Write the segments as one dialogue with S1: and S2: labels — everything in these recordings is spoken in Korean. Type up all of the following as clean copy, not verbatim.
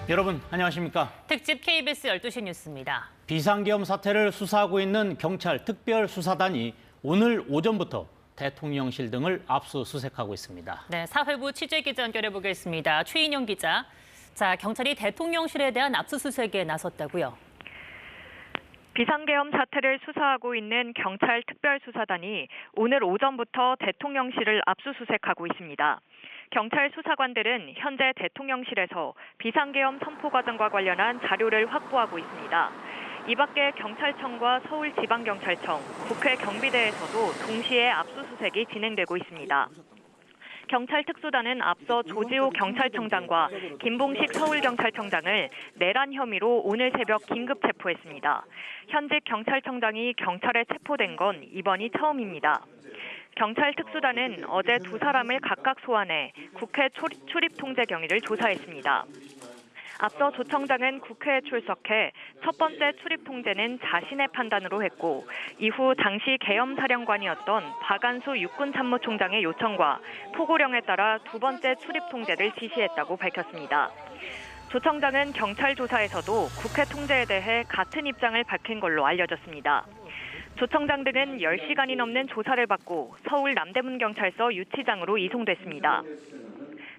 S1: 여러분 안녕하십니까?
S2: 특집 KBS 12시 뉴스입니다.
S1: 비상계엄 사태를 수사하고 있는 경찰 특별수사단이 오늘 오전부터 대통령실 등을 압수수색하고 있습니다.
S2: 네, 사회부 취재기자 연결해 보겠습니다. 최인영 기자. 자, 경찰이 대통령실에 대한 압수수색에 나섰다고요?
S3: 비상계엄 사태를 수사하고 있는 경찰 특별수사단이 오늘 오전부터 대통령실을 압수수색하고 있습니다. 경찰 수사관들은 현재 대통령실에서 비상계엄 선포 과정과 관련한 자료를 확보하고 있습니다. 이 밖에 경찰청과 서울지방경찰청, 국회 경비대에서도 동시에 압수수색이 진행되고 있습니다. 경찰 특수단은 앞서 조지호 경찰청장과 김봉식 서울경찰청장을 내란 혐의로 오늘 새벽 긴급 체포했습니다. 현직 경찰청장이 경찰에 체포된 건 이번이 처음입니다. 경찰 특수단은 어제 두 사람을 각각 소환해 국회 출입 통제 경위를 조사했습니다. 앞서 조 청장은 국회에 출석해 첫 번째 출입 통제는 자신의 판단으로 했고 이후 당시 계엄사령관이었던 박안수 육군참모총장의 요청과 포고령에 따라 두 번째 출입 통제를 지시했다고 밝혔습니다. 조 청장은 경찰 조사에서도 국회 통제에 대해 같은 입장을 밝힌 걸로 알려졌습니다. 조 청장 등은 10시간이 넘는 조사를 받고 서울 남대문경찰서 유치장으로 이송됐습니다.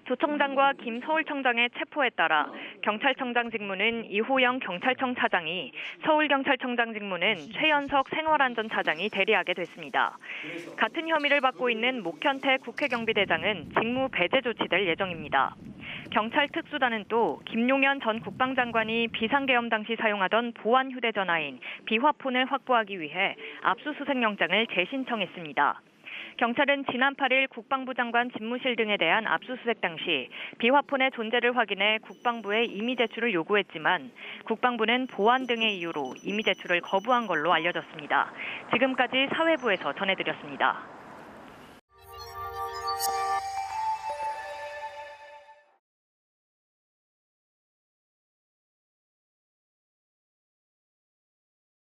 S3: 조 청장과 김 서울청장의 체포에 따라 경찰청장 직무는 이호영 경찰청 차장이, 서울경찰청장 직무는 최연석 생활안전차장이 대리하게 됐습니다. 같은 혐의를 받고 있는 목현태 국회경비대장은 직무 배제 조치될 예정입니다. 경찰 특수단은 또 김용현 전 국방장관이 비상계엄 당시 사용하던 보안 휴대전화인 비화폰을 확보하기 위해 압수수색 영장을 재신청했습니다. 경찰은 지난 8일 국방부 장관 집무실 등에 대한 압수수색 당시 비화폰의 존재를 확인해 국방부에 임의 제출을 요구했지만 국방부는 보안 등의 이유로 임의 제출을 거부한 걸로 알려졌습니다. 지금까지 사회부에서 전해드렸습니다.